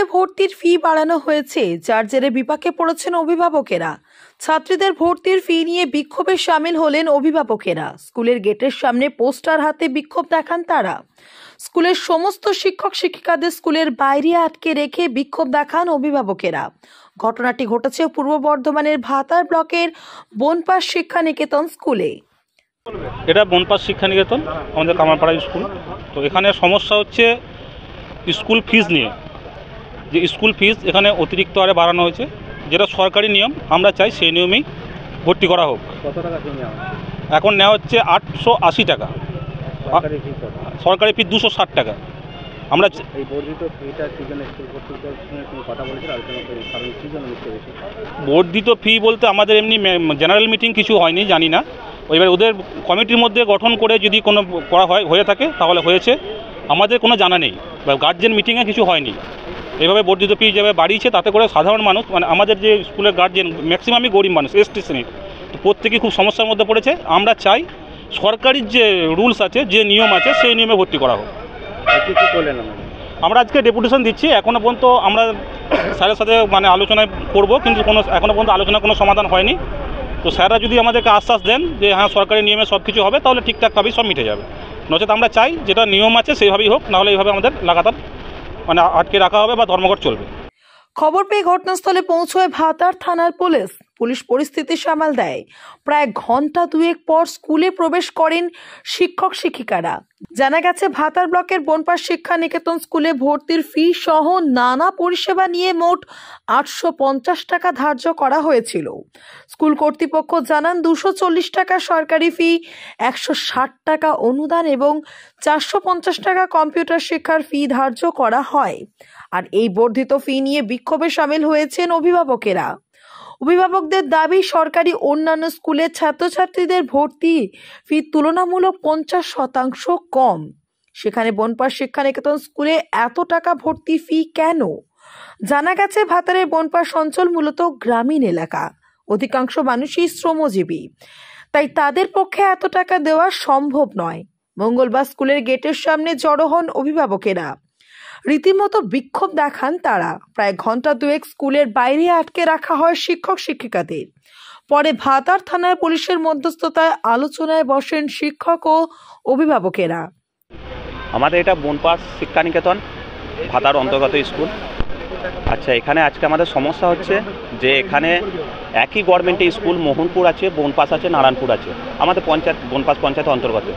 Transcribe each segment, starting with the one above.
স্কুলে ভর্তির ফি বাড়ানো হয়েছে, যার জেরে বিপাকে পড়েছেন অভিভাবকেরা। ছাত্রীদের ভর্তির ফি নিয়ে বিক্ষোভে সামিল হলেন অভিভাবকেরা। স্কুলের গেটের সামনে পোস্টার হাতে বিক্ষোভ দেখান তারা। স্কুলের সমস্ত শিক্ষক শিক্ষিকাদের স্কুলের বাইরে আটকে রেখে বিক্ষোভ দেখান অভিভাবকেরা। ঘটনাটি ঘটেছে পূর্ব বর্ধমানের ভাতার ব্লকের বনপাস শিক্ষা নিকেতন স্কুলে। এটা বনপাস শিক্ষা নিকেতন, আমাদের কামারপাড়া স্কুল। তো এখানে সমস্যা হচ্ছে স্কুল ফিজ নিয়ে। যে স্কুল ফিজ এখানে অতিরিক্ত হারে বাড়ানো হয়েছে, যেটা সরকারি নিয়ম, আমরা চাই সেই নিয়মেই ভর্তি করা হোক। কত টাকা ফি নেওয়া? এখন নেওয়া হচ্ছে 880 টাকা, সরকারি ফি 260 টাকা। আমরা এই বর্ধিত ফিটা কি জন্য স্কুল কর্তৃপক্ষের সঙ্গে কোনো কথা বলেছিল, আলোচনা করে, কারণ কি জন্য নিতে বেশি? বর্ধিত ফি বলতে আমাদের এমনি জেনারেল মিটিং কিছু হয়নি, জানি না। এবার ওদের কমিটির মধ্যে গঠন করে যদি কোনো করা হয়ে থাকে তাহলে হয়েছে, আমাদের কোনো জানা নেই। গার্জেন মিটিংয়ে কিছু হয়নি। এইভাবে বর্ধিত ফি যেভাবে বাড়িয়েছে তাতে করে সাধারণ মানুষ, মানে আমাদের যে স্কুলের গার্জেন ম্যাক্সিমামই গরিব মানুষ, এসটি শ্রেণীর, তো প্রত্যেকেই খুব সমস্যার মধ্যে পড়েছে। আমরা চাই সরকারি যে রুলস আছে, যে নিয়ম আছে, সেই নিয়মে ভর্তি করা হোক। কী করলেন? আমরা আজকে ডেপুটেশন দিচ্ছি। এখনও পর্যন্ত আমরা স্যারের সাথে আলোচনায় করব, কিন্তু এখনও পর্যন্ত আলোচনার কোনো সমাধান হয়নি। তো স্যাররা যদি আমাদেরকে আশ্বাস দেন যে হ্যাঁ সরকারি নিয়মে সব কিছু হবে, তাহলে ঠিকঠাকভাবেই সব মিটে যাবে। নচেত আমরা চাই যেটা নিয়ম আছে সেইভাবেই হোক, নাহলে এইভাবে আমাদের লাগাতার আটকে রাখা হবে বা ধর্মঘট চলবে। খবর পেয়ে ঘটনাস্থলে পৌঁছয় ভাতার থানার পুলিশ পরিস্থিতি সামাল দেয়। প্রায় ঘন্টা দুয়েক পর স্কুলে প্রবেশ করেন শিক্ষক শিক্ষিকারা। জানা গেছে, ভাতার ব্লকের বনপাস শিক্ষা নিকেতন স্কুলে ভর্তির ফি সহ নানা পরিষেবা নিয়ে মোট 850 টাকা ধার্য করা হয়েছিল। স্কুল কর্তৃপক্ষ জানান 240 টাকা সরকারি ফি, 160 টাকা অনুদান এবং 450 টাকা কম্পিউটার শিক্ষার ফি ধার্য করা হয়। আর এই বর্ধিত ফি নিয়ে বিক্ষোভে সামিল হয়েছেন অভিভাবকেরা। অভিভাবকদের দাবি, সরকারি অন্যান্য স্কুলের ছাত্রছাত্রীদের ভর্তি ফি তুলনামূলক 50% কম। সেখানে বনপাস শিক্ষা নিকেতন স্কুলে এত টাকা ভর্তি ফি কেন? জানা গেছে, ভাতারের বনপাস অঞ্চল মূলত গ্রামীণ এলাকা, অধিকাংশ মানুষই শ্রমজীবী, তাই তাদের পক্ষে এত টাকা দেওয়া সম্ভব নয়। মঙ্গলবার স্কুলের গেটের সামনে জড়ো হন অভিভাবকেরা। রীতিমতো বিক্ষোভ দেখান তারা। প্রায় ঘন্টা দুয়েক স্কুলের বাইরে আটকে রাখা হয় শিক্ষক শিক্ষিকাদের। পরে ভাতার থানার পুলিশের মধ্যস্থতায় আলোচনায় বসেন শিক্ষক ও অভিভাবকেরা। আমাদের এটা বনপাস শিক্ষা নিকেতন, ভাতার অন্তর্গত স্কুল। আচ্ছা, এখানে আজকে আমাদের সমস্যা হচ্ছে যে এখানে একই গভর্নমেন্টের স্কুল মোহনপুর আছে, বনপাস আছে, নারায়ণপুর আছে, আমাদের পঞ্চায়েত বনপাস পঞ্চায়েতের অন্তর্গত।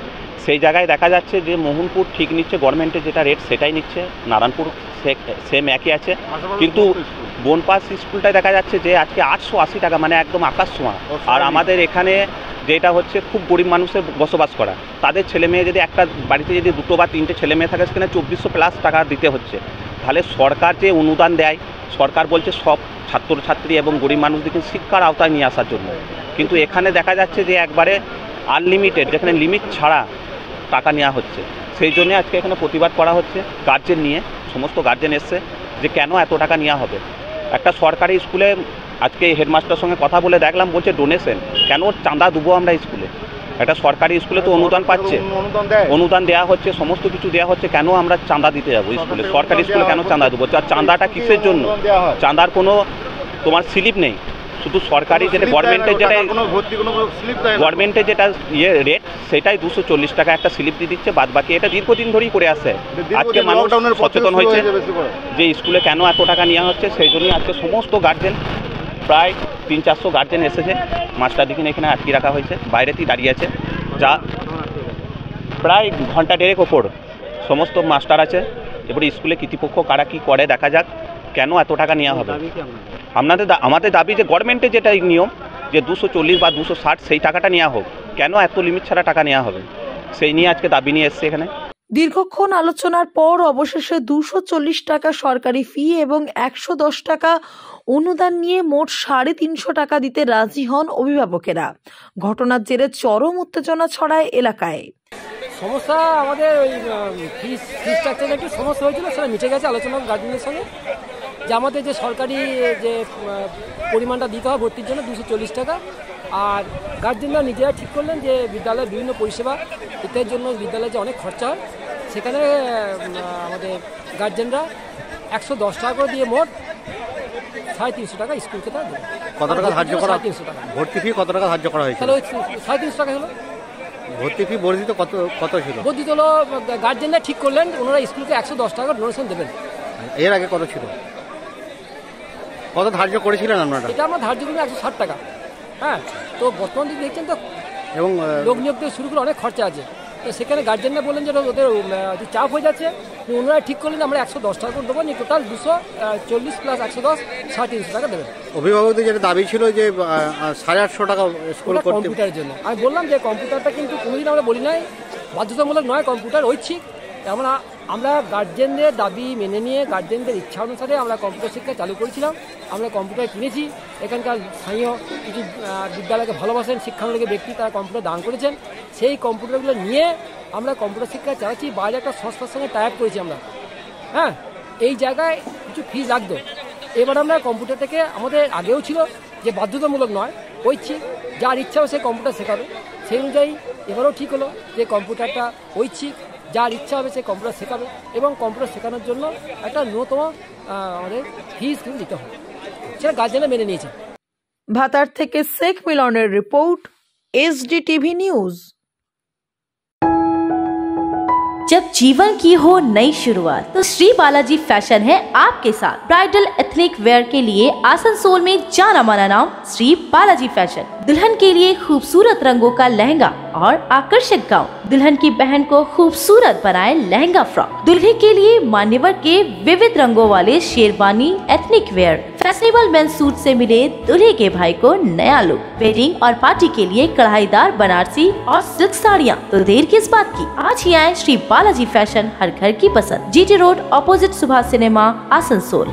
সেই জায়গায় দেখা যাচ্ছে যে মোহনপুর ঠিক নিচ্ছে, গভর্নমেন্টের যেটা রেট সেটাই নিচ্ছে, নারায়ণপুর সেম একই আছে, কিন্তু বনপাস স্কুলটায় দেখা যাচ্ছে যে আজকে 880 টাকা, মানে একদম আকাশ ছোঁয়া। আর আমাদের এখানে যেটা হচ্ছে খুব গরিব মানুষের বসবাস করা, তাদের ছেলে মেয়ে যদি একটা বাড়িতে যদি 2 বা 3টে ছেলে মেয়ে থাকে, সেখানে 2400+ টাকা দিতে হচ্ছে। তাহলে সরকার যে অনুদান দেয়, সরকার বলছে সব ছাত্রছাত্রী এবং গরিব মানুষদেরকে শিক্ষার আওতায় নিয়ে আসার জন্য, কিন্তু এখানে দেখা যাচ্ছে যে একবারে আনলিমিটেড, যেখানে লিমিট ছাড়া টাকা নেওয়া হচ্ছে। সেই জন্য আজকে এখানে প্রতিবাদ করা হচ্ছে। গার্জেন নিয়ে সমস্ত গার্জেন এসছে যে কেন এত টাকা নেওয়া হবে। একটা সরকারি স্কুলে আজকে হেডমাস্টারের সঙ্গে কথা বলে দেখলাম, বলছে ডোনেশন, কেন চাঁদা দেবো আমরা স্কুলে? একটা সরকারি স্কুলে তো অনুদান পাচ্ছে, অনুদান দেওয়া হচ্ছে, সমস্ত কিছু দেওয়া হচ্ছে, কেন আমরা চাঁদা দিতে যাবো স্কুলে? সরকারি স্কুলে কেন চাঁদা দেবো? আর চাঁদাটা কিসের জন্য? চাঁদার কোনো তোমার স্লিপ নেই, শুধু সরকারি যেটা গভর্নমেন্টের যেটা রেট, সেটাই 240 টাকা একটা স্লিপ দিয়ে দিচ্ছে, বাদ বাকি এটা দীর্ঘদিন ধরেই করে আসে। আজকে মানুষ সচেতন হয়েছে যে স্কুলে কেন এত টাকা নেওয়া হচ্ছে, সেই জন্যই আজকে সমস্ত গার্জেন, প্রায় 300-400 গার্জেন এসেছে। মাস্টার দিকে এখানে আটকে রাখা হয়েছে, বাইরেতেই দাঁড়িয়ে আছে, যা প্রায় ঘন্টা দেড়েক ওপর সমস্ত মাস্টার আছে। এবারে স্কুলে কর্তৃপক্ষ কারা কী করে দেখা যাক, কেন এত টাকা নেওয়া হবে। আমাদের দাবি যে গভর্নমেন্টের যেটা নিয়ম, যে 240 বা 260 সেই টাকাটা নেওয়া হোক, কেন এত লিমিট ছাড়া টাকা নেওয়া হবে, সেই নিয়ে আজকে দাবি নিয়ে এসছে এখানে। দীর্ঘক্ষণ আলোচনার পর অবশেষে 240 টাকা সরকারি ফি এবং 110 টাকা অনুদান নিয়ে মোট 350 টাকা দিতে রাজি হন অভিভাবকেরা। ঘটনার জেরে চরম উত্তেজনা ছড়ায় এলাকায়। সমস্যা আমাদের ওই ফিস স্ট্রাকচারে একটু সমস্যা হয়েছিল, সেটা মিটে গেছে আলোচনা গার্জেনের সঙ্গে। যে আমাদের যে সরকারি যে পরিমাণটা দিতে হয় ভর্তির জন্য 240 টাকা, আর গার্জেনরা নিজেরা ঠিক করলেন যে বিদ্যালয়ের বিভিন্ন পরিষেবা ইত্যাদির জন্য বিদ্যালয়ে যে অনেক খরচা হয়, সেখানে আমাদের গার্জেনরা 110 টাকা করে দিয়ে মোট 350 টাকা স্কুলকে তারা দেবে। কত টাকা ধার্য করা? 350 টাকা। ভর্তি ফি কত টাকা ধার্য করা হয়েছিল? তাহলে ওই 350 টাকা হলো। ভর্তি ফি বর্ধিত কত ছিল? বর্ধিত হলো গার্জেনরা ঠিক করলেন ওনারা স্কুলকে 110 টাকা ডোনেশন দেবেন। এর আগে কত ছিল? কত ধার্য করেছিলেন আপনারা? এটা আমরা ধার্য করি 160 টাকা। হ্যাঁ, তো বর্তমান দিকে দেখছেন তো এবং লোক নিয়োগ থেকে শুরু করে অনেক খরচা আছে। তো সেখানে গার্জেনরা বললেন যে ওদের চাপ হয়ে যাচ্ছে, ওনারা ঠিক করলেন আমরা 110 টাকা করে দেবো, টোটাল 240 প্লাস 110 350 টাকা দেবেন। অভিভাবকদের যেটা দাবি ছিল যে 850 টাকা স্কুল করতে, কম্পিউটারের জন্য আমি বললাম যে কম্পিউটারটা কিন্তু কোনোদিন আমরা বলি নাই বাধ্যতামূলক নয়, কম্পিউটার ঐচ্ছিক। আমরা গার্জেনদের দাবি মেনে নিয়ে গার্জেনদের ইচ্ছা অনুসারে আমরা কম্পিউটার শিক্ষা চালু করেছিলাম। আমরা কম্পিউটার কিনেছি, এখানকার স্থানীয় কিছু বিদ্যালয়কে ভালোবাসেন শিক্ষানুরাগী ব্যক্তি তারা কম্পিউটার দান করেছেন। সেই কম্পিউটারগুলো নিয়ে আমরা কম্পিউটার শিক্ষা চালাচ্ছি। বাইরে একটা সংস্থার সঙ্গে টাই আপ করেছি আমরা। হ্যাঁ, এই জায়গায় কিছু ফিজ লাগতো। এবার আমরা কম্পিউটারটাকে আমাদের আগেও ছিল যে বাধ্যতামূলক নয়, ঐচ্ছিক, যার ইচ্ছা হবে সে কম্পিউটার শেখাবে। সেই অনুযায়ী এবারও ঠিক হলো যে কম্পিউটারটা ঐচ্ছিক, যার ইচ্ছা হবে সে কম্পিউটার শেখাবে এবং কম্পিউটার শেখানোর জন্য একটা ন্যূনতম আমাদের ফিজ কিন্তু দিতে হবে, সেটা গার্জেনরা মেনে নিয়েছে। ভাতার থেকে শেখ মিলনের রিপোর্ট, SDTV নিউজ। जब जीवन की हो नई शुरुआत तो श्री बालाजी फैशन है आपके साथ। ब्राइडल एथनिक वेयर के लिए आसनसोल में जाना माना नाम श्री बालाजी फैशन। दुल्हन के लिए खूबसूरत रंगों का लहंगा और आकर्षक गाउन, दुल्हन की बहन को खूबसूरत बनाए लहंगा फ्रॉक, दुल्हे के लिए मान्यवर के विविध रंगों वाले sherwani ethnic wear, fashionable men's suit से मिले दुल्हे के भाई को नया लुक, वेडिंग और पार्टी के लिए कढ़ाईदार बनारसी और सिल्क साड़ियाँ। तो देर किस बात की, आज ही आए श्री बालाजी फैशन, हर घर की पसंद। GT road, opposite Subhash cinema, Asansol.